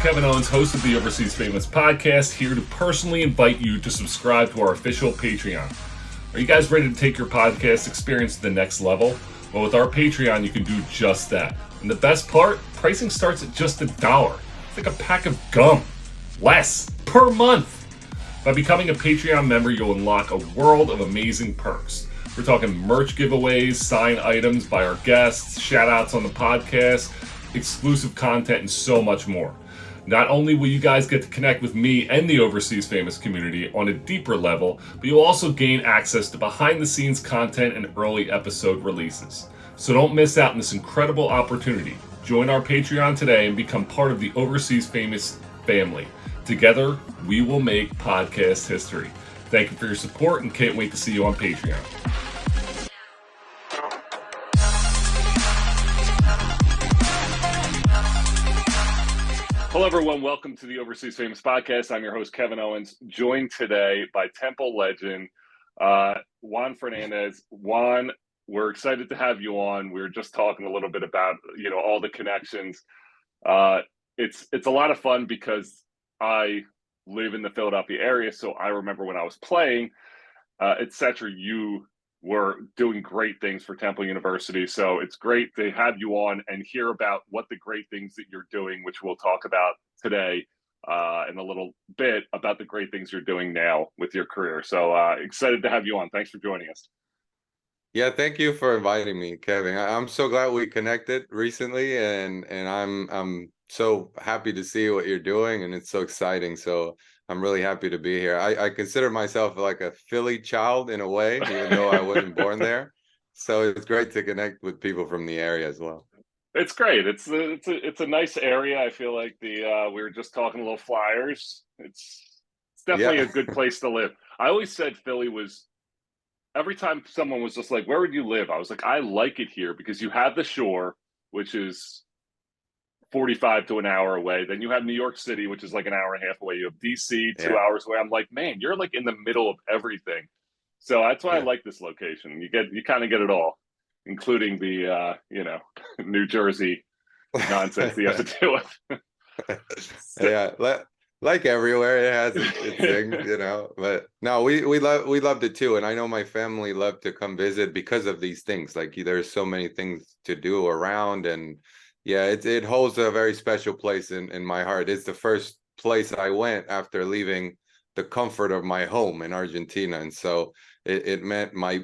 Kevin Owens, host of the Overseas Famous podcast, here to personally invite you to subscribe to our official Patreon. Are you guys ready to take your podcast experience to the next level? Well, with our Patreon, you can do just that. And the best part, pricing starts at just $1. It's like a pack of gum. Less per month. By becoming a Patreon member, you'll unlock a world of amazing perks. We're talking merch giveaways, signed items by our guests, shout outs on the podcast, exclusive content, and so much more. Not only will you guys get to connect with me and the Overseas Famous community on a deeper level, but you'll also gain access to behind the scenes content and early episode releases. So don't miss out on this incredible opportunity. Join our Patreon today and become part of the Overseas Famous family. Together, we will make podcast history. Thank you for your support and can't wait to see you on Patreon. Hello, everyone. Welcome to the Overseas Famous podcast. I'm your host, Kevin Owens, joined today by Temple legend, Juan Fernandez. Juan, we're excited to have you on. We were just talking a little bit about, all the connections. It's a lot of fun because I live in the Philadelphia area, so I remember when I was playing, etc. You were doing great things for Temple University. So it's great to have you on and hear about what the great things that you're doing, which we'll talk about today in a little bit, about the great things you're doing now with your career. So excited to have you on. Thanks for joining us. Yeah, thank you for inviting me, Kevin. I'm so glad we connected recently, and I'm so happy to see what you're doing, and it's so exciting. So I'm really happy to be here. I consider myself like a Philly child in a way, even though I wasn't born there. So it's great to connect with people from the area as well. It's great. It's a nice area. I feel like we were just talking a little Flyers. It's definitely a good place to live. I always said Philly was. Every time someone was just like, where would you live? I was like, I like it here because you have the shore, which is 45 to an hour away. Then you have New York City, which is like an hour and a half away. You have DC, 2 hours away. I'm like, man, you're like in the middle of everything. So that's why I like this location. You kind of get it all, including the, New Jersey nonsense that you have to deal with. Like everywhere, it has its things, But no, we loved it too, and I know my family loved to come visit because of these things. Like there's so many things to do around, and it holds a very special place in my heart. It's the first place I went after leaving the comfort of my home in Argentina, and so it meant my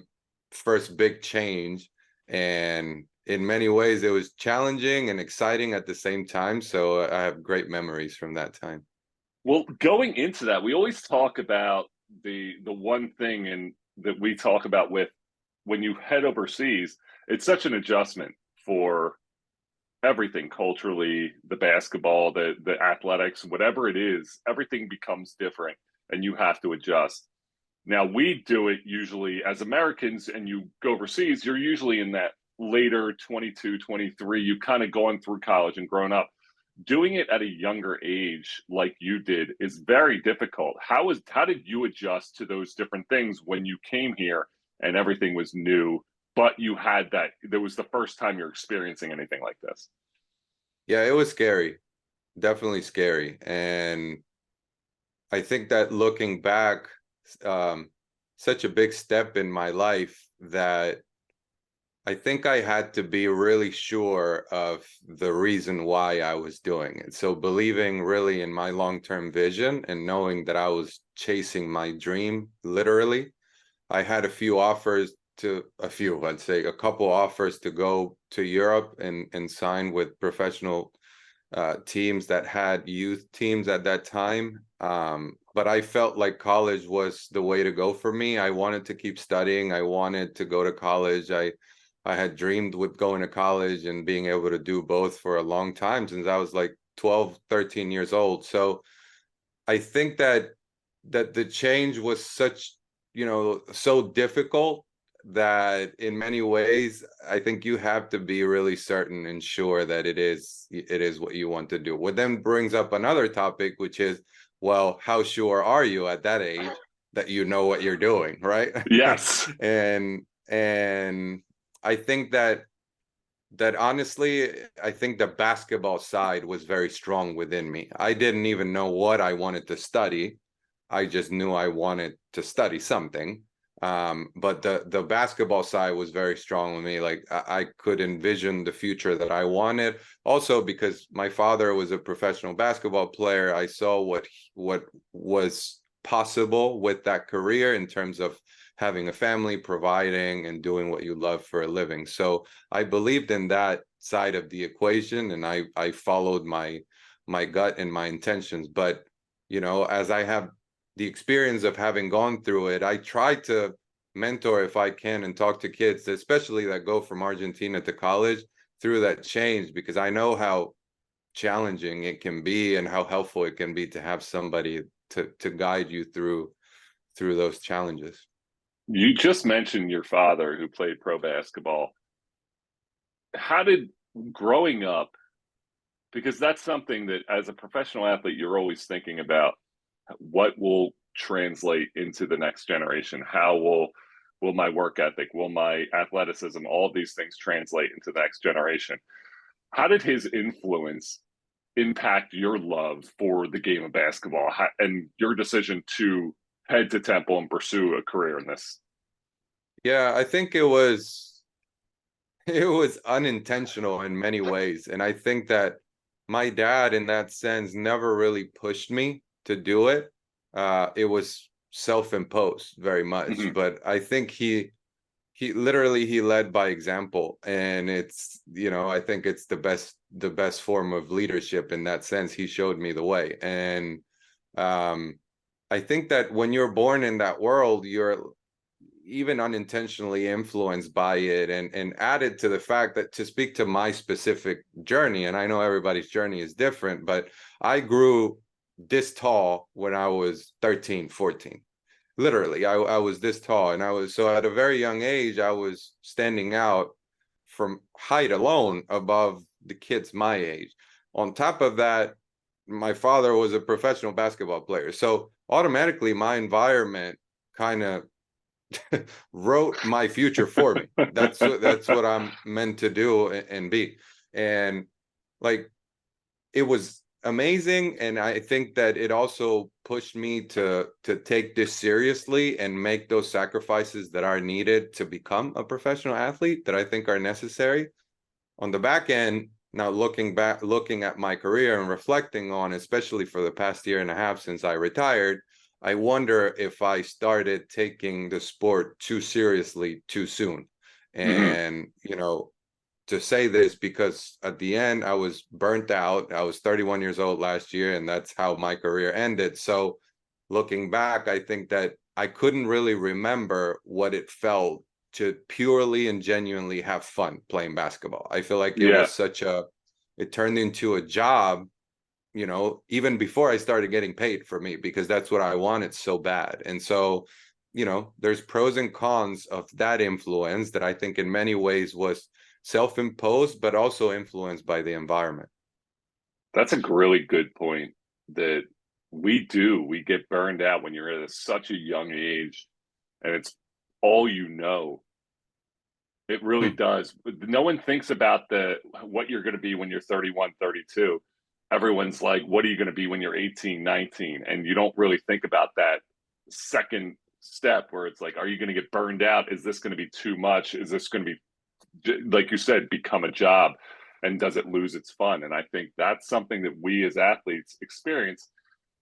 first big change. And in many ways, it was challenging and exciting at the same time. So I have great memories from that time. Well, going into that, we always talk about the one thing and that we talk about with when you head overseas, it's such an adjustment for everything culturally, the basketball, the athletics, whatever it is, everything becomes different and you have to adjust. Now, we do it usually as Americans, and you go overseas, you're usually in that later 22, 23, you've kind of gone through college and grown up. Doing it at a younger age like you did is very difficult. How did you adjust to those different things when you came here and everything was new, but you had there was the first time you're experiencing anything like this? Yeah, it was scary. Definitely scary. And I think that looking back, such a big step in my life that I think I had to be really sure of the reason why I was doing it. So believing really in my long-term vision and knowing that I was chasing my dream, literally. I had a couple offers to go to Europe and sign with professional teams that had youth teams at that time. But I felt like college was the way to go for me. I wanted to keep studying. I wanted to go to college. I had dreamed with going to college and being able to do both for a long time since I was like 12, 13 years old. So I think that the change was so difficult that in many ways, I think you have to be really certain and sure that it is what you want to do. What then brings up another topic, which is, well, how sure are you at that age that you know what you're doing, right? Yes. and I think that that honestly, I think the basketball side was very strong within me. I didn't even know what I wanted to study. I just knew I wanted to study something. But the basketball side was very strong with me. Like I could envision the future that I wanted. Also, because my father was a professional basketball player, I saw what was possible with that career in terms of having a family, providing, and doing what you love for a living. So I believed in that side of the equation, and I followed my gut and my intentions. But as I have the experience of having gone through it, I try to mentor if I can and talk to kids, especially that go from Argentina to college, through that change, because I know how challenging it can be and how helpful it can be to have somebody to guide you through those challenges. You just mentioned your father who played pro basketball. How did growing up, because that's something that as a professional athlete, you're always thinking about what will translate into the next generation? How will my work ethic, will my athleticism, all of these things translate into the next generation? How did his influence impact your love for the game of basketball and your decision to head to Temple and pursue a career in this? Yeah, I think it was unintentional in many ways. And I think that my dad, in that sense, never really pushed me to do it. It was self-imposed very much. Mm-hmm. But I think he literally he led by example. And I think it's the best form of leadership in that sense. He showed me the way. And I think that when you're born in that world, you're even unintentionally influenced by it, and added to the fact that, to speak to my specific journey, and I know everybody's journey is different, but I grew this tall when I was 13, 14. Literally, I was this tall, and I was, so at a very young age, I was standing out from height alone above the kids my age. On top of that, my father was a professional basketball player, so automatically my environment kind of wrote my future for me. That's what I'm meant to do and be. And like, it was amazing, and I think that it also pushed me to take this seriously and make those sacrifices that are needed to become a professional athlete, that I think are necessary. On the back end, now looking at my career and reflecting on, especially for the past year and a half since I retired, I wonder if I started taking the sport too seriously too soon. Mm-hmm. And, to say this, because at the end I was burnt out. I was 31 years old last year, and that's how my career ended. So looking back, I think that I couldn't really remember what it felt to purely and genuinely have fun playing basketball. I feel like Yeah, it turned into a job, even before I started getting paid for me, because that's what I wanted so bad. And so, there's pros and cons of that influence that I think in many ways was self-imposed, but also influenced by the environment. that's a really good point that we get burned out when you're at such a young age and it's all you know. It really Hmm. does. No one thinks about the what you're going to be when you're 31, 32. Everyone's like, what are you going to be when you're 18, 19? And you don't really think about that second step where it's like, are you going to get burned out? Is this going to be too much? Is this going to be, like you said, become a job? And does it lose its fun? And I think that's something that we as athletes experience.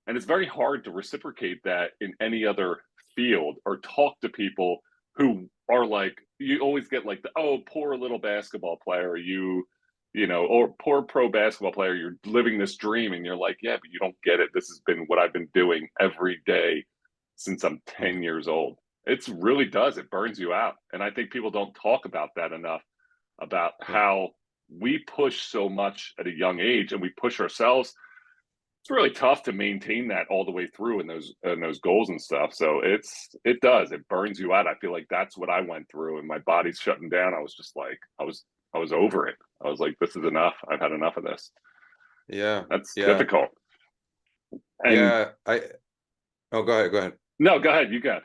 And it's very hard to reciprocate that in any other field or talk to people who are like, you always get like the, oh, poor little basketball player, or poor pro basketball player, you're living this dream. And you're like, yeah, but you don't get it. This has been what I've been doing every day since I'm 10 years old. It's really does. It burns you out. And I think people don't talk about that enough, about how we push so much at a young age and we push ourselves. It's really tough to maintain that all the way through in those goals and stuff. So it burns you out. I feel like that's what I went through, and my body's shutting down. I was just like I was over it. I was like, this is enough. I've had enough of this. Yeah, That's yeah, difficult. And yeah. Oh, go ahead, go ahead. no, go ahead. You got it.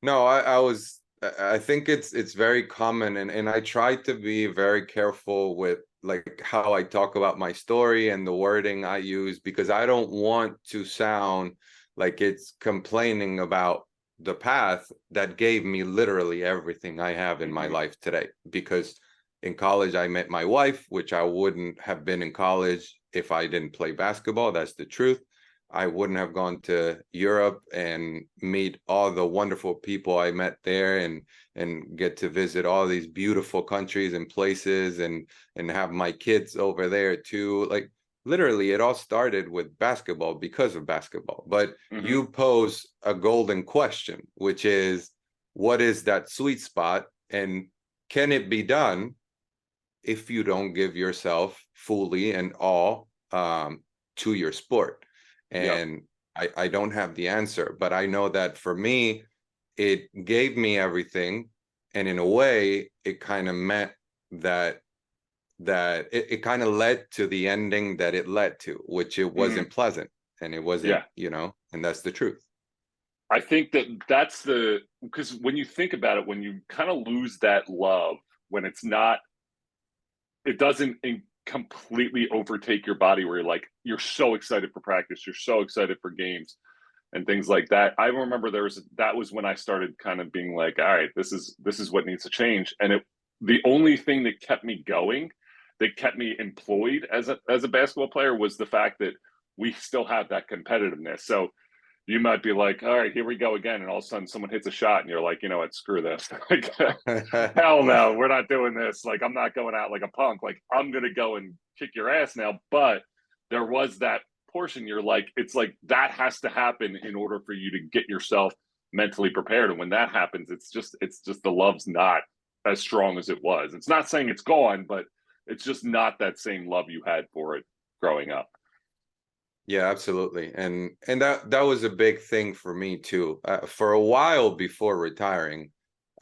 No, I was I think it's very common, and I try to be very careful with like how I talk about my story and the wording I use, because I don't want to sound like it's complaining about the path that gave me literally everything I have in my life today. Because in college I met my wife, which I wouldn't have been in college if I didn't play basketball. That's the truth. I wouldn't have gone to Europe and meet all the wonderful people I met there, and get to visit all these beautiful countries and places, and have my kids over there too. Like literally it all started with basketball, because of basketball. But Hmm. you pose a golden question, which is, what is that sweet spot, and can it be done if you don't give yourself fully and all to your sport? Yeah. And I don't have the answer, but I know that for me, it gave me everything. And in a way, it kind of meant that it kind of led to the ending that it led to, which it Hmm. wasn't pleasant, and it wasn't, Yeah. and that's the truth. I think that that's the, because when you think about it, when you kind of lose that love, when it's not, it doesn't completely overtake your body where you're like, you're so excited for practice, you're so excited for games and things like that. I remember that was when I started kind of being like, all right, this is what needs to change. And the only thing that kept me going, that kept me employed as a basketball player, was the fact that we still have that competitiveness. So you might be like, all right, here we go again. And all of a sudden someone hits a shot and you're like, you know what, screw this. Like, hell no, we're not doing this. Like, I'm not going out like a punk. Like, I'm going to go and kick your ass now. But there was that portion, you're like, it's like that has to happen in order for you to get yourself mentally prepared. And when that happens, it's just the love's not as strong as it was. It's not saying it's gone, but it's just not that same love you had for it growing up. Yeah, absolutely. And that was a big thing for me too. For a while before retiring,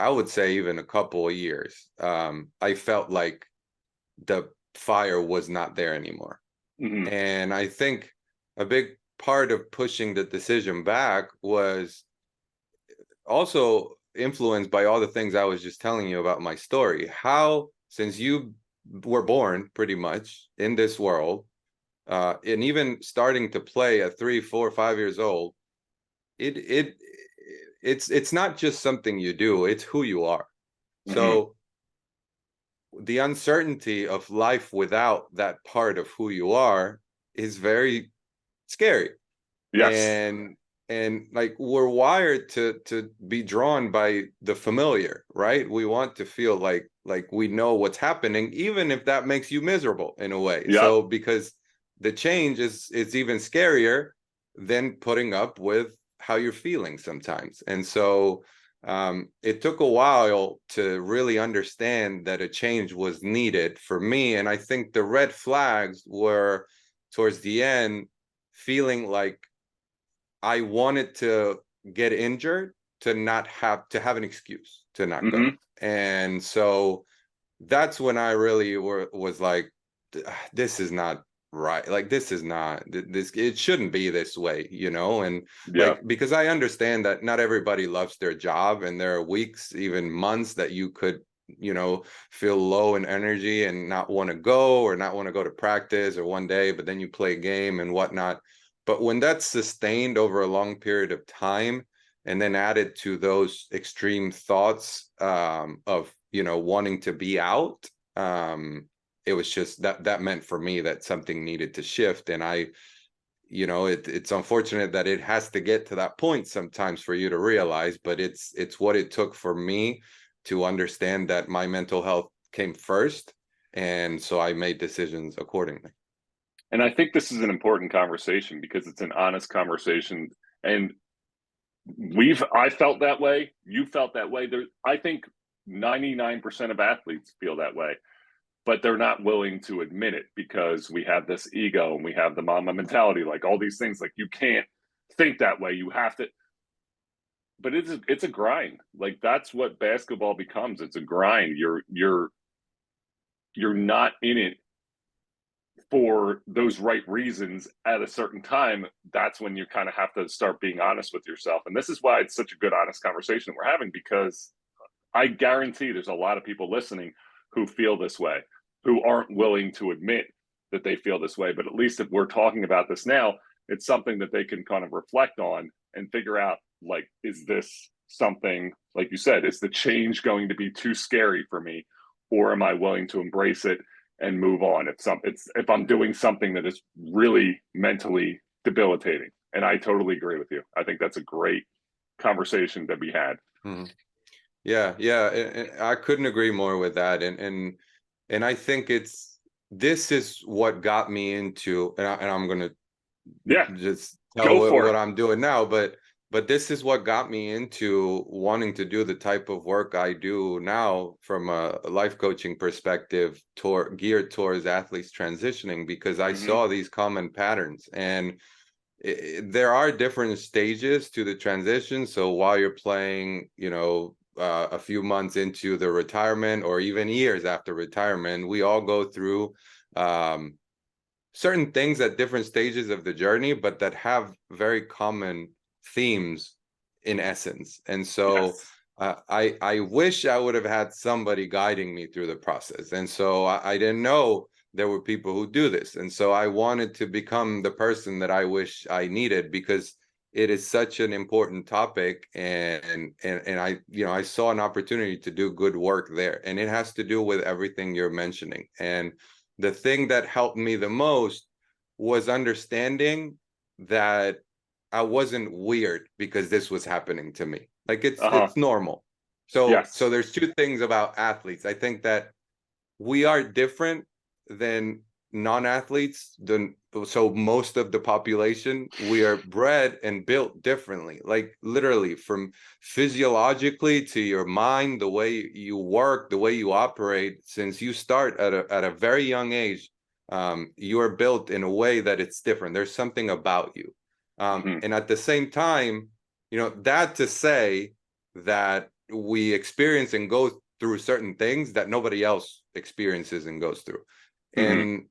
I would say even a couple of years, I felt like the fire was not there anymore. Mm-hmm. And I think a big part of pushing the decision back was also influenced by all the things I was just telling you about my story. How, since you were born pretty much in this world, and even starting to play at 3, 4, 5 years old, it it it's not just something you do, it's who you are. Mm-hmm. So the uncertainty of life without that part of who you are is very scary. Yes. And like we're wired to be drawn by the familiar, right? We want to feel like we know what's happening, even if that makes you miserable in a way. Yep. So because the change is even scarier than putting up with how you're feeling sometimes. And so it took a while to really understand that a change was needed for me. And I think the red flags were towards the end, feeling like I wanted to get injured to not have an excuse to not go. Mm-hmm. And so that's when I really was like, this is not right. Like this is not this, it shouldn't be this way, and like, Yep. because I understand that not everybody loves their job, and there are weeks, even months, that you could feel low in energy and not want to go, or not want to go to practice, or one day but then you play a game and whatnot. But when that's sustained over a long period of time, and then added to those extreme thoughts of wanting to be out, it was just that meant for me that something needed to shift. And it's unfortunate that it has to get to that point sometimes for you to realize, but it's what it took for me to understand that my mental health came first, and so I made decisions accordingly. And I think this is an important conversation because it's an honest conversation. And I felt that way. You felt that way. I think 99% of athletes feel that way, but they're not willing to admit it because we have this ego and we have the mama mentality, like all these things, like you can't think that way. You have to, but it's a grind. Like that's what basketball becomes. It's a grind. You're not in it for those right reasons at a certain time. That's when you kind of have to start being honest with yourself. And this is why it's such a good, honest conversation that we're having, because I guarantee there's a lot of people listening who feel this way, who aren't willing to admit that they feel this way. But at least if we're talking about this now, it's something that they can kind of reflect on and figure out, like, is this something, like you said, is the change going to be too scary for me, or am I willing to embrace it and move on if I'm doing something that is really mentally debilitating? And I totally agree with you. I think that's a great conversation to be had. Mhm. Yeah, yeah, and I couldn't agree more with that. And I think this is what got me into, and I'm gonna Yeah, just tell go for what it. I'm doing now, but this is what got me into wanting to do the type of work I do now from a life coaching perspective, geared towards athletes transitioning, because I Mm-hmm. saw these common patterns. And there are different stages to the transition. So while you're playing, a few months into the retirement, or even years after retirement, we all go through certain things at different stages of the journey, but that have very common themes in essence. And so Yes. I wish I would have had somebody guiding me through the process. And so I didn't know there were people who do this. And so I wanted to become the person that I wish I needed, because it is such an important topic. And I saw an opportunity to do good work there. And it has to do with everything you're mentioning. And the thing that helped me the most was understanding that I wasn't weird because this was happening to me. Like Uh-huh. it's normal. So Yes. there's two things about athletes. I think that we are different than non-athletes. So most of the population, we are bred and built differently, like literally from physiologically to your mind, the way you work, the way you operate. Since you start at a very young age, you are built in a way that it's different. There's something about you. Mm-hmm. And at the same time, that to say that we experience and go through certain things that nobody else experiences and goes through. Mm-hmm. And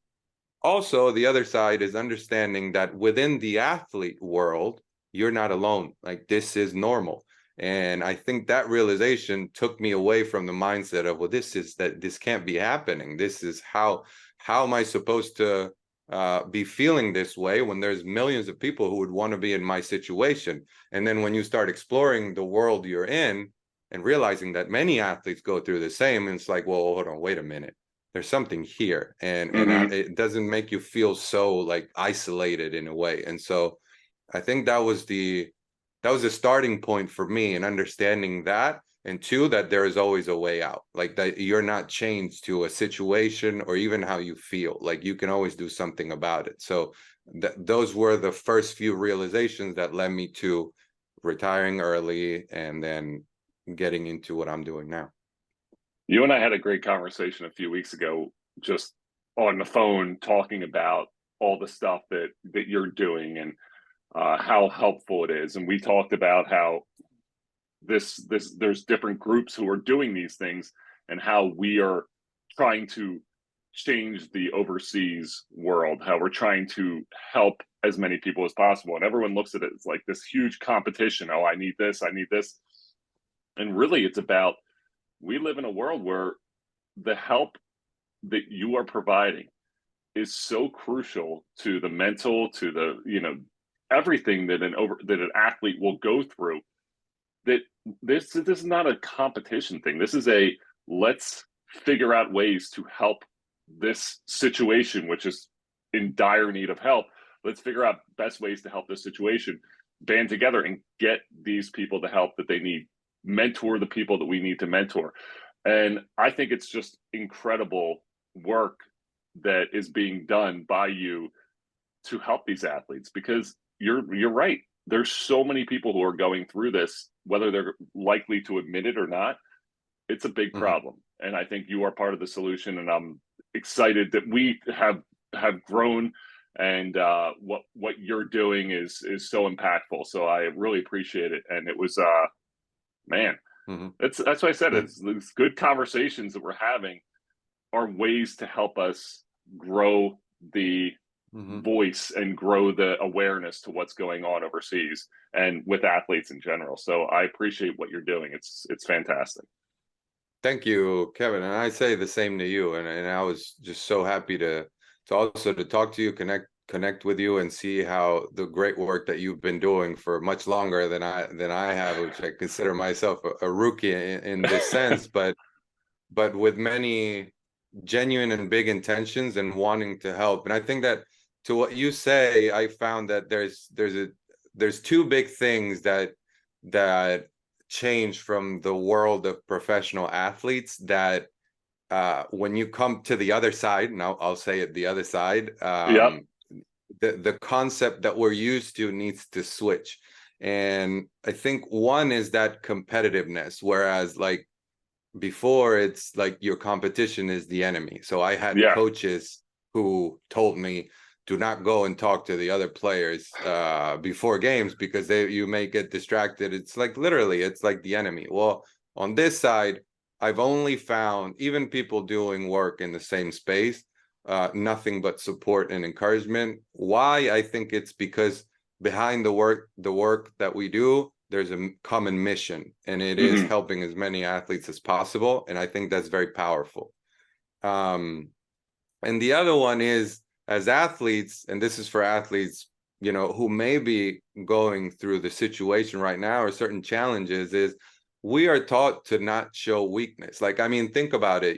also the other side is understanding that within the athlete world, you're not alone. Like, this is normal. And I think that realization took me away from the mindset of, well, this can't be happening. This is how am I supposed to be feeling this way when there's millions of people who would want to be in my situation? And then when you start exploring the world you're in and realizing that many athletes go through the same, and it's like, well, hold on, wait a minute. There's something here, and Mm-hmm. it doesn't make you feel so like isolated in a way. And so I think that was the starting point for me in understanding that. And two, that there is always a way out, like that you're not chained to a situation or even how you feel. Like, you can always do something about it. So those were the first few realizations that led me to retiring early and then getting into what I'm doing now. You and I had a great conversation a few weeks ago, just on the phone, talking about all the stuff that you're doing, and how helpful it is. And we talked about how there's different groups who are doing these things, and how we are trying to change the overseas world, how we're trying to help as many people as possible. And everyone looks at it as like this huge competition. Oh, I need this, I need this. And really, it's about, we live in a world where the help that you are providing is so crucial to the mental, to the, everything that an athlete will go through, that this is not a competition thing. This is a, let's figure out ways to help this situation, which is in dire need of help. Let's figure out best ways to help this situation, band together and get these people the help that they need, mentor the people that we need to mentor. And I think it's just incredible work that is being done by you to help these athletes, because you're right. There's so many people who are going through this, whether they're likely to admit it or not. It's a big Mhm. problem, and I think you are part of the solution. And I'm excited that we have grown, and what you're doing is so impactful. So I really appreciate it. And it was man, Mhm. that's why I said Yeah. it's good conversations that we're having are ways to help us grow the Mhm. voice and grow the awareness to what's going on overseas and with athletes in general. So I appreciate what you're doing. It's fantastic. Thank you, Kevin. And I say the same to you. And I was just so happy to also to talk to you, connect with you, and see how the great work that you've been doing for much longer than I have, which I consider myself a rookie in this sense, but with many genuine and big intentions and wanting to help. And I think that to what you say, I found that there's two big things that change from the world of professional athletes that when you come to the other side, and I'll say it, the other side, Yep. the concept that we're used to needs to switch. And I think one is that competitiveness, whereas like before it's like your competition is the enemy. So I had Yeah. coaches who told me, do not go and talk to the other players before games because you may get distracted. It's like literally, it's like the enemy. Well, on this side, I've only found even people doing work in the same space, nothing but support and encouragement. Why? I think it's because behind the work that we do, there's a common mission, and it is Hmm. helping as many athletes as possible. And I think that's very powerful. And the other one is as athletes, and this is for athletes, who may be going through the situation right now or certain challenges, is we are taught to not show weakness. Like, I mean, think about it.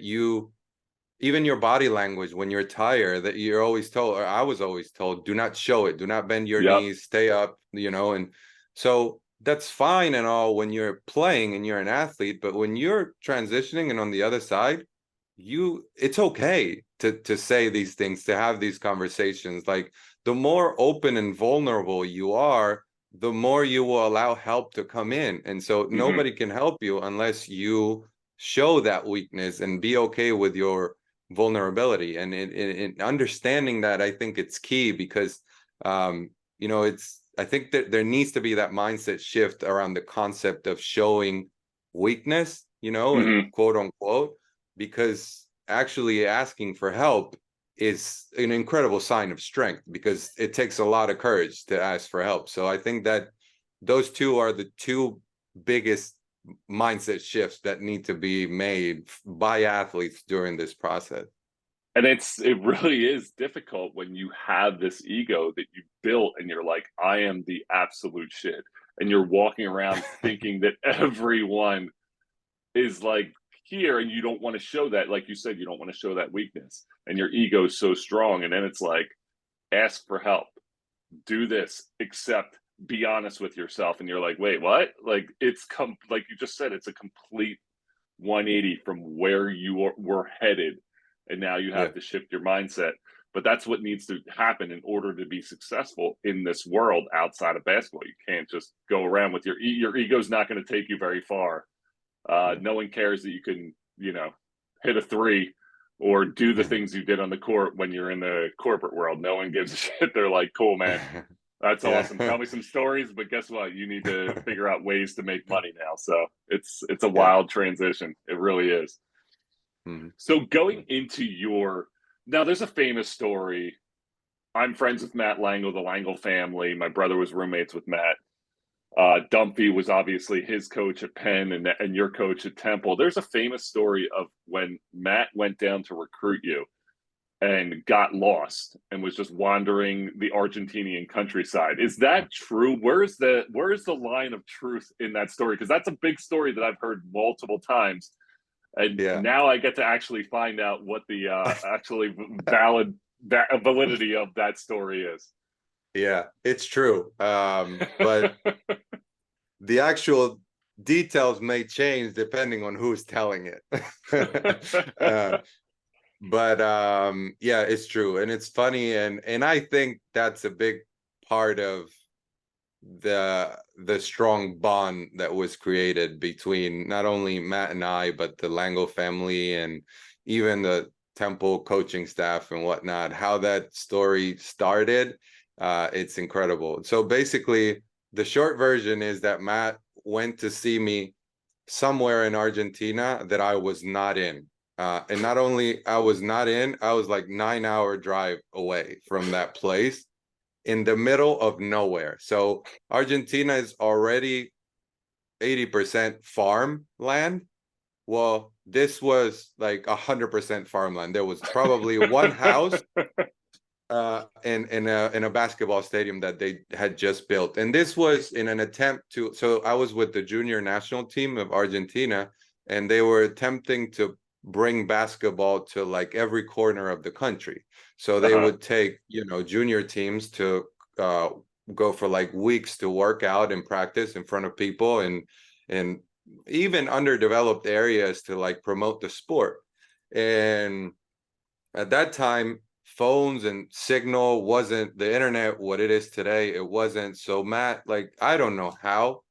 Even your body language when you're tired, that you're always told, or I was always told, do not show it, do not bend your Yep. knees, stay up, and so that's fine and all when you're playing and you're an athlete, but when you're transitioning and on the other side, it's okay to say these things, to have these conversations. Like the more open and vulnerable you are, the more you will allow help to come in. And so Hmm. nobody can help you unless you show that weakness and be okay with your vulnerability. And in understanding that, I think it's key because it's I think that there needs to be that mindset shift around the concept of showing weakness, and Hmm. quote unquote, because actually asking for help is an incredible sign of strength because it takes a lot of courage to ask for help. So I think that those two are the two biggest mindset shifts that need to be made by athletes during this process. And it really is difficult when you have this ego that you built and you're like, I am the absolute shit. And you're walking around thinking that everyone is like here, and you don't want to show that. Like you said, you don't want to show that weakness. And your ego is so strong. And then it's like, ask for help, do this, accept, be honest with yourself. And you're like, wait, what? Like like you just said, it's a complete 180 from where you were headed, and now you Yeah. have to shift your mindset. But that's what needs to happen in order to be successful in this world outside of basketball. You can't just go around with your ego's not going to take you very far. Yeah. No one cares that you can, hit a three or do the things you did on the court when you're in the corporate world. No one gives a shit. They're like, cool, man. That's awesome. Yeah. Tell me some stories, but guess what? You need to figure out ways to make money now. So it's a Yeah. wild transition. It really is. Mhm. So going into now, there's a famous story. I'm friends with Matt Langle, the Langle family. My brother was roommates with Matt. Dumpy was obviously his coach at Penn, and your coach at Temple. There's a famous story of when Matt went down to recruit you and got lost and was just wandering the Argentinian countryside. Is that true? Where's the line of truth in that story? Because that's a big story that I've heard multiple times, and Yeah. now I get to actually find out what the actually validity of that story is. Yeah, it's true. But the actual details may change depending on who's telling it. uh, but yeah, it's true, and it's funny, and I think that's a big part of the strong bond that was created between not only Matt and I, but the Lango family and even the Temple coaching staff and whatnot. How that story started, it's incredible. So basically, the short version is that Matt went to see me somewhere in Argentina that I was not in. And not only I was not in, I was like 9-hour drive away from that place in the middle of nowhere. So Argentina is already 80% farm land. Well, this was like 100% farmland. There was probably one house in a basketball stadium that they had just built. And this was in an attempt to, so I was with the junior national team of Argentina, and they were attempting to bring basketball to like every corner of the country. So they Uh-huh. would take, junior teams to go for like weeks to work out and practice in front of people, and even underdeveloped areas to like promote the sport. And at that time, phones and signal wasn't the internet what it is today. It wasn't. So Matt, like, I don't know how,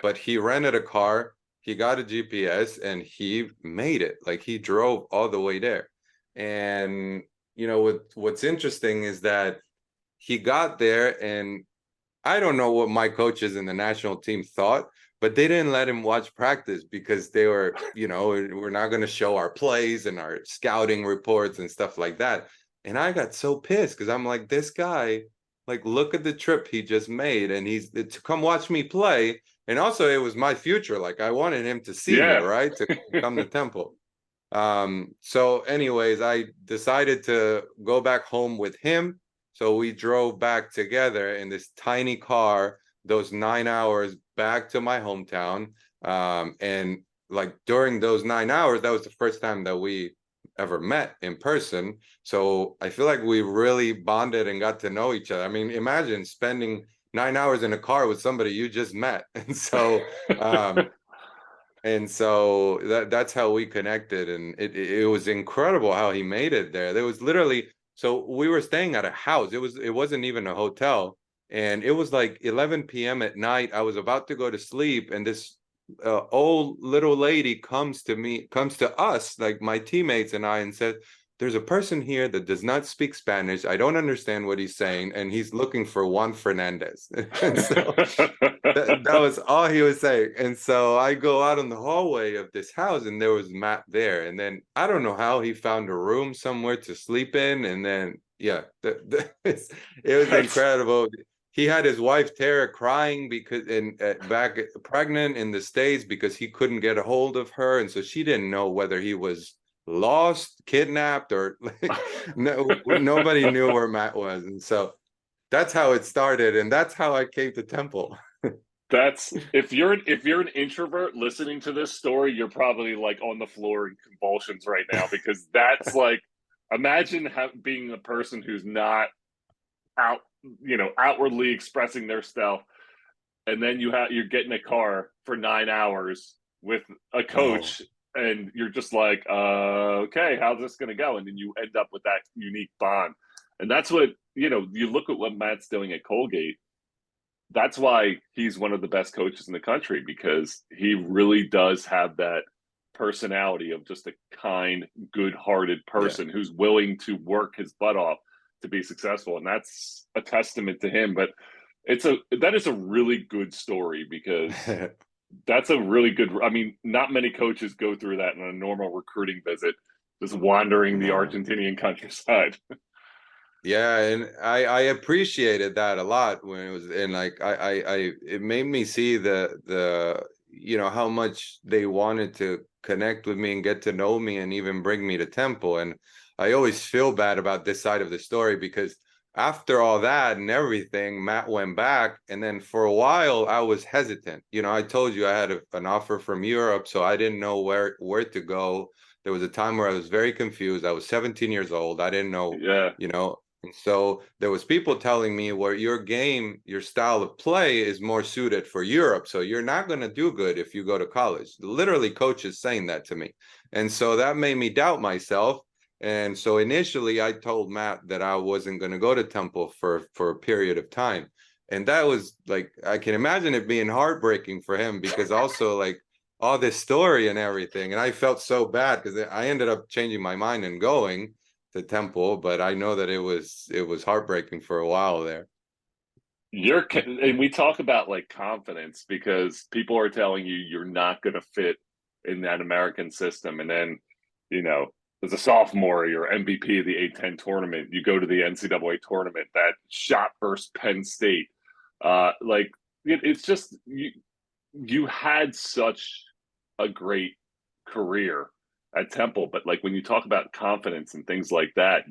but he rented a car, he got a GPS, and he made it. Like, he drove all the way there. And what's interesting is that he got there, and I don't know what my coaches in the national team thought, but they didn't let him watch practice because they were, we're not going to show our plays and our scouting reports and stuff like that. And I got so pissed because I'm like, this guy, like, look at the trip he just made, and he's to come watch me play. And also, it was my future. Like, I wanted him to see me, Yeah. right, to come to Temple. So anyways, I decided to go back home with him. So we drove back together in this tiny car, those 9 hours back to my hometown. And like during those 9 hours, that was the first time that we ever met in person. So I feel like we really bonded and got to know each other. I mean, imagine spending 9 hours in a car with somebody you just met. And so that's how we connected, and it was incredible how he made it there. There was literally, so we were staying at a house. It wasn't even a hotel, and it was like 11 p.m. at night. I was about to go to sleep, and this old little lady comes to us, like my teammates and I, and said, "There's a person here that does not speak Spanish. I don't understand what he's saying, and he's looking for Juan Fernandez." And so that was all he was saying. And so I go out in the hallway of this house, and there was Matt there. And then I don't know how he found a room somewhere to sleep in. And then, yeah, it was That's incredible. He had his wife Tara crying because back pregnant in the States because he couldn't get a hold of her. And so she didn't know whether he was lost, kidnapped, or like, nobody knew where Matt was. And so that's how it started. And that's how I came to Temple. that's if you're an introvert listening to this story, you're probably like on the floor in convulsions right now, because that's like, imagine being a person who's not out, outwardly expressing their stuff, and then you're getting a car for 9 hours with a Oh, coach, and you're just like, okay, how's this going to go? And then you end up with that unique bond. And that's what, you look at what Matt's doing at Colgate. That's why he's one of the best coaches in the country, because he really does have that personality of just a kind, good-hearted yeah. person who's willing to work his butt off to be successful. And that's a testament to him. But that is a really good story, because that's a really good, I mean, not many coaches go through that in a normal recruiting visit, just wandering the No. Argentinian countryside. Yeah, and I appreciated that a lot when it was, and like it made me see the how much they wanted to connect with me and get to know me and even bring me to Temple. And I always feel bad about this side of the story because after all that and everything, Matt went back, and then for a while I was hesitant. I told you I had an offer from Europe, so I didn't know where to go. There was a time where I was very confused. I was 17 years old. I didn't know, Yeah. you know, and so there was people telling me where your game, your style of play is more suited for Europe. So you're not going to do good if you go to college. Literally coaches saying that to me. And so that made me doubt myself. And so initially I told Matt that I wasn't going to go to Temple for a period of time. And that was like, I can imagine it being heartbreaking for him because also like all this story and everything. And I felt so bad because I ended up changing my mind and going to Temple, but I know that it was heartbreaking for a while there. And we talk about like confidence, because people are telling you you're not going to fit in that American system. And then, you know, as a sophomore, you're MVP of the A10 tournament. You go to the NCAA tournament, that shot versus Penn State. It's just, you had such a great career at Temple, but like when you talk about confidence and things like that,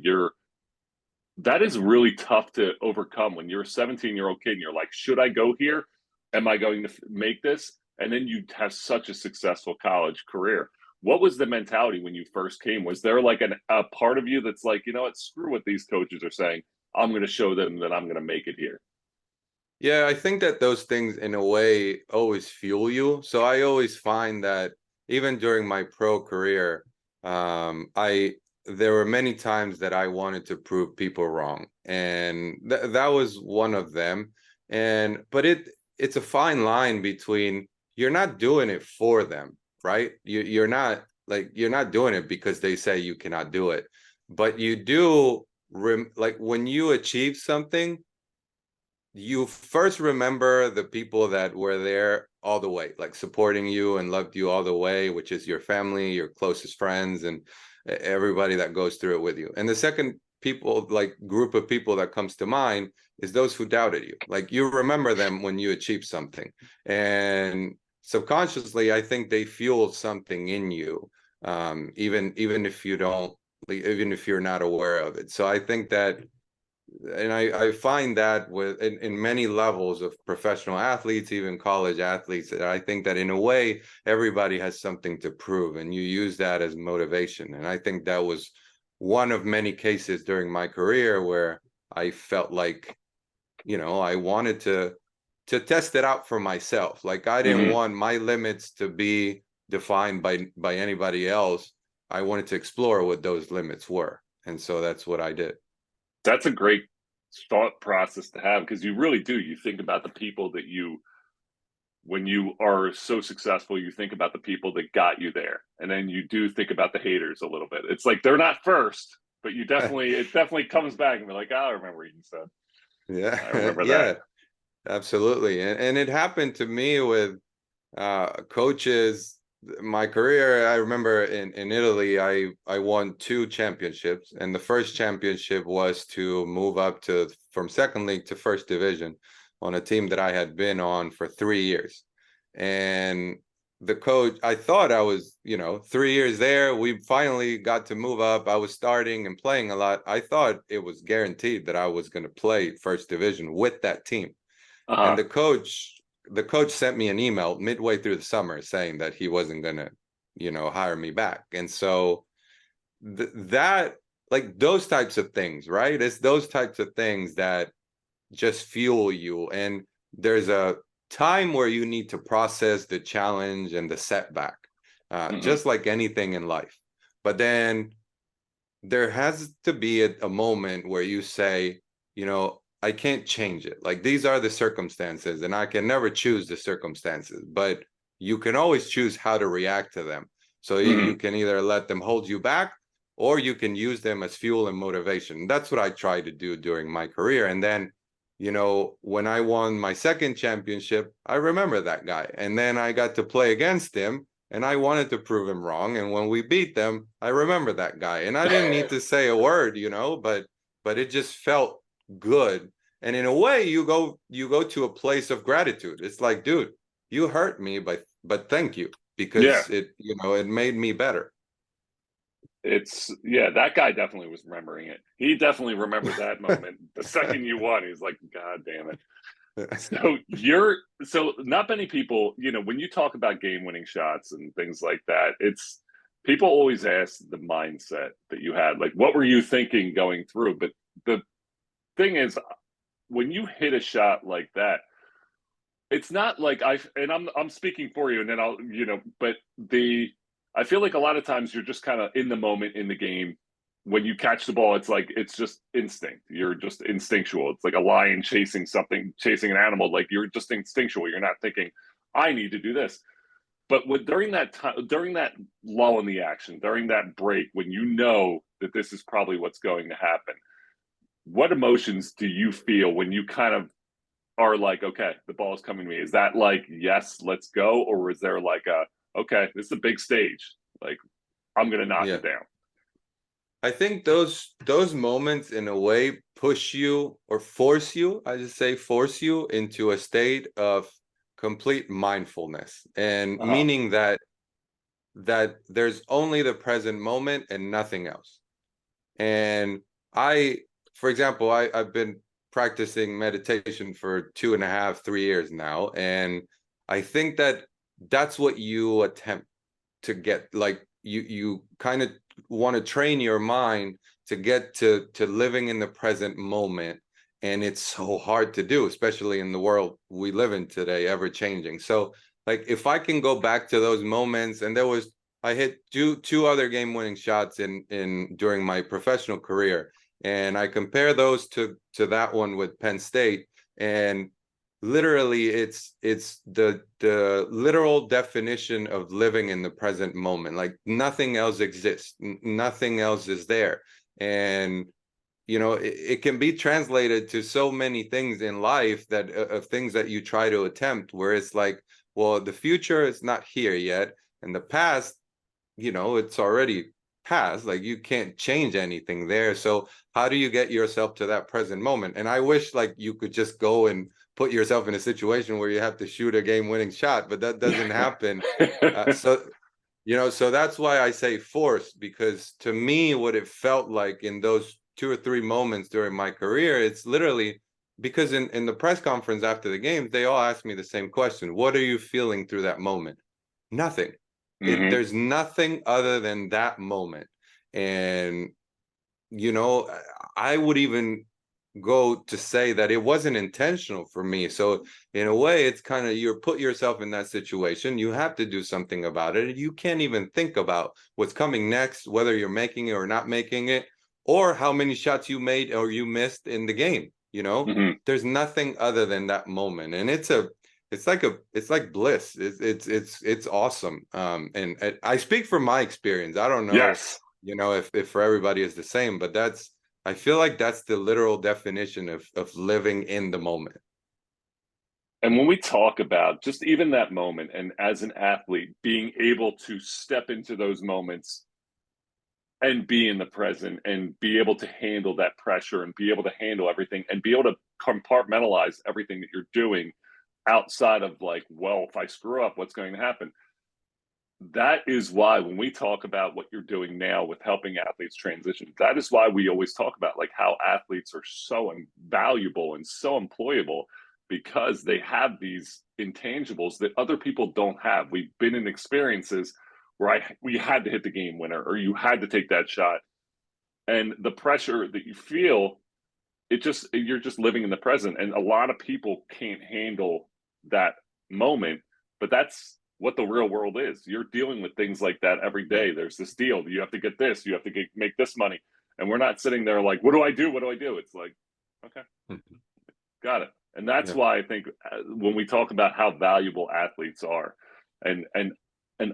that is really tough to overcome when you're a 17-year-old kid and you're like, should I go here? Am I going to make this? And then you have such a successful college career. What was the mentality when you first came? Was there like a part of you that's like, you know what, screw what these coaches are saying. I'm going to show them that I'm going to make it here. Yeah, I think that those things in a way always fuel you. So I always find that even during my pro career, I there were many times that I wanted to prove people wrong, and that was one of them. But it's a fine line between, you're not doing it for them, right? You're not doing it because they say you cannot do it, but you do like when you achieve something, you first remember the people that were there all the way, like supporting you and loved you all the way, which is your family, your closest friends, and everybody that goes through it with you. And the second group of people that comes to mind is those who doubted you. Like, you remember them when you achieve something, and subconsciously, I think they fuel something in you, even if you don't, even if you're not aware of it. So I think that, and I find that in many levels of professional athletes, even college athletes, that I think that in a way everybody has something to prove, and you use that as motivation. And I think that was one of many cases during my career where I felt like, I wanted to test it out for myself. Like, I didn't want my limits to be defined by anybody else. I wanted to explore what those limits were, and so that's what I did. That's a great thought process to have, because you really do. You think about the people that when you are so successful, you think about the people that got you there. And then you do think about the haters a little bit. It's like, they're not first, but it definitely comes back and be like, oh, I remember what you said. Yeah. I remember Yeah, that. absolutely. And it happened to me with coaches. My career, I remember in Italy, I won 2 championships, and the first championship was to move up from second league to first division on a team that I had been on for 3 years. And the coach, I thought I was, 3 years there, we finally got to move up. I was starting and playing a lot. I thought it was guaranteed that I was going to play first division with that team. And the coach sent me an email midway through the summer saying that he wasn't going to, hire me back. And so that, like, those types of things, right? It's those types of things that just fuel you. And there's a time where you need to process the challenge and the setback, just like anything in life. But then there has to be a moment where you say, I can't change it. Like, these are the circumstances, and I can never choose the circumstances, but you can always choose how to react to them. So you can either let them hold you back, or you can use them as fuel and motivation. That's what I tried to do during my career. And then, when I won my second championship, I remember that guy. And then I got to play against him, and I wanted to prove him wrong. And when we beat them, I remember that guy. And I didn't need to say a word, but it just felt good. And in a way, you go to a place of gratitude. It's like, dude, you hurt me, but thank you, because it made me better. That guy definitely was remembering it. He definitely remembered that moment. The second you won, he's like, God damn it. So not many people, when you talk about game-winning shots and things like that, people always ask the mindset that you had. Like, what were you thinking going through? But the thing is, when you hit a shot like that, it's not like I'm speaking for you, and then I feel like a lot of times you're just kind of in the moment in the game. When you catch the ball, it's just instinct. You're just instinctual. It's like a lion chasing an animal. Like, you're just instinctual. You're not thinking, I need to do this. But during that time, during that lull in the action, during that break, when you know that this is probably what's going to happen, what emotions do you feel when you kind of are like, okay, the ball is coming to me? Is that like, yes, let's go? Or is there like okay, this is a big stage, like, I'm going to knock it down? I think those moments in a way push you, or force you, force you into a state of complete mindfulness. And meaning that that there's only the present moment and nothing else. And for example, I've been practicing meditation for 2.5, 3 years now. And I think that that's what you attempt to get, like you kind of want to train your mind to get to living in the present moment. And it's so hard to do, especially in the world we live in today, ever changing. So like, if I can go back to those moments, and I hit two other game-winning shots during my professional career, and I compare those to that one with Penn State, and literally it's the literal definition of living in the present moment. Like, nothing else exists, nothing else is there. And it can be translated to so many things in life, that of things that you try to attempt, where it's like, well, the future is not here yet, and the past, it's already past. Like, you can't change anything there. So how do you get yourself to that present moment? And I wish, like, you could just go and put yourself in a situation where you have to shoot a game-winning shot, but that doesn't happen. So that's why I say force, because to me, what it felt like in those 2 or 3 moments during my career, it's literally because in the press conference after the game, they all asked me the same question: what are you feeling through that moment? Nothing. There's nothing other than that moment. And I would even go to say that it wasn't intentional for me. So in a way, it's kind of, you put yourself in that situation, you have to do something about it. You can't even think about what's coming next, whether you're making it or not making it, or how many shots you made or you missed in the game. There's nothing other than that moment. And it's like bliss. It's awesome. And I speak from my experience. I don't know, Yes. if for everybody is the same, but I feel like that's the literal definition of living in the moment. And when we talk about just even that moment, and as an athlete, being able to step into those moments and be in the present and be able to handle that pressure and be able to handle everything and be able to compartmentalize everything that you're doing outside of, like, well, if I screw up, what's going to happen? That is why when we talk about what you're doing now with helping athletes transition, that is why we always talk about, like, how athletes are so valuable and so employable, because they have these intangibles that other people don't have. We've been in experiences where we had to hit the game winner, or you had to take that shot. And the pressure that you feel, you're just living in the present. And a lot of people can't handle that moment, but that's what the real world is. You're dealing with things like that every day. There's this deal. You have to get this, you have to make this money. And we're not sitting there like, what do I do? What do I do? It's like, okay, got it. And that's why I think when we talk about how valuable athletes are, and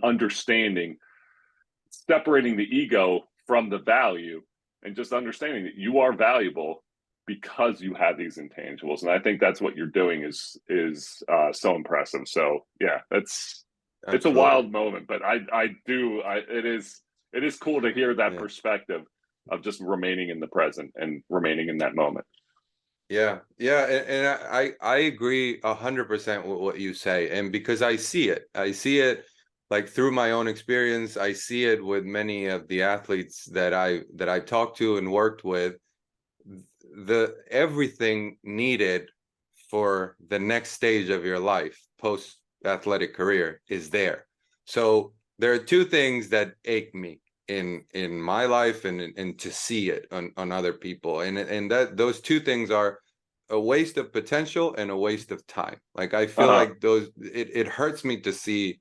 understanding, separating the ego from the value, and just understanding that you are valuable because you have these intangibles. And I think that's what you're doing is so impressive. So yeah, it's a wild moment, but it is cool to hear that perspective of just remaining in the present and remaining in that moment. Yeah. And I agree 100% with what you say. And because I see it like through my own experience. I see it with many of the athletes that I talked to and worked with. Everything needed for the next stage of your life, post athletic career, is there. So there are 2 things that ache me in my life, and to see it on other people, and that those 2 things are a waste of potential and a waste of time. Like, I feel like it hurts me to see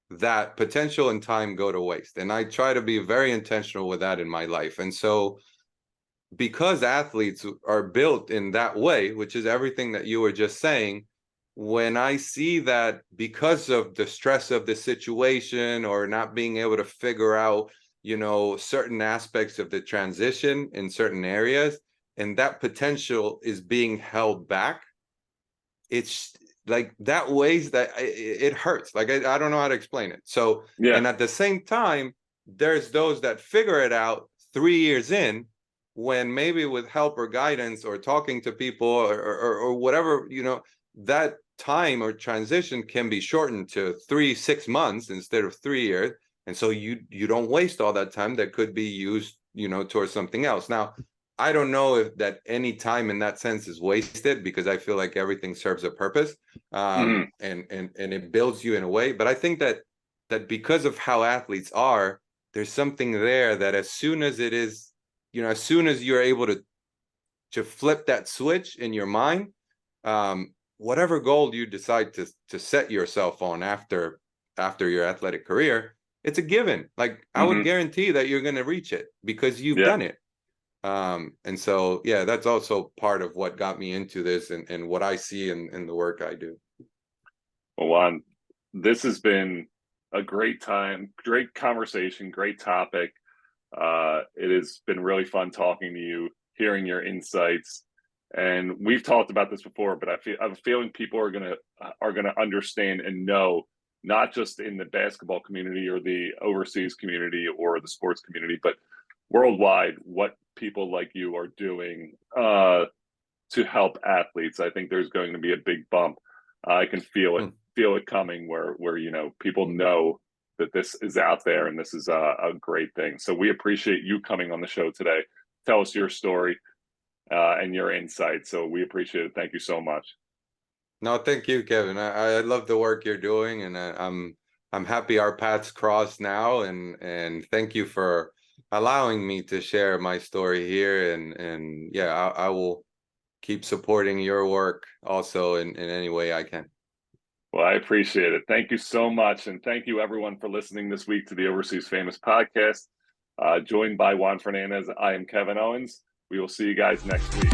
that potential and time go to waste, and I try to be very intentional with that in my life. And so, because athletes are built in that way, which is everything that you were just saying, when I see that because of the stress of the situation, or not being able to figure out, certain aspects of the transition in certain areas, and that potential is being held back, it's like that weighs, that it hurts. Like, I don't know how to explain it. So, and at the same time, there's those that figure it out 3 years in, when maybe with help or guidance or talking to people or whatever, that time or transition can be shortened to 3-6 months instead of 3 years. And so you don't waste all that time that could be used, towards something else. Now, I don't know if that any time in that sense is wasted, because I feel like everything serves a purpose, and it builds you in a way. But I think that because of how athletes are, there's something there that as soon as it is, as soon as you're able to flip that switch in your mind, whatever goal you decide to set yourself on after your athletic career, it's a given. Like, I would guarantee that you're going to reach it because you've done it. And so, yeah, that's also part of what got me into this and what I see in the work I do. Well, Juan, this has been a great time, great conversation, great topic. It has been really fun talking to you, hearing your insights. And we've talked about this before, but I have a feeling people are gonna understand and know, not just in the basketball community or the overseas community or the sports community, but worldwide, what people like you are doing to help athletes. I think there's going to be a big bump. I can feel it coming, where people know that this is out there and this is a great thing. So we appreciate you coming on the show today. Tell us your story and your insight. So we appreciate it. Thank you so much. No, thank you, Kevin. I love the work you're doing, and I'm happy our paths cross now. And thank you for allowing me to share my story here. And yeah, I will keep supporting your work also in any way I can. Well, I appreciate it. Thank you so much. And thank you, everyone, for listening this week to the Overseas Famous podcast. Joined by Juan Fernandez, I am Kevin Owens. We will see you guys next week.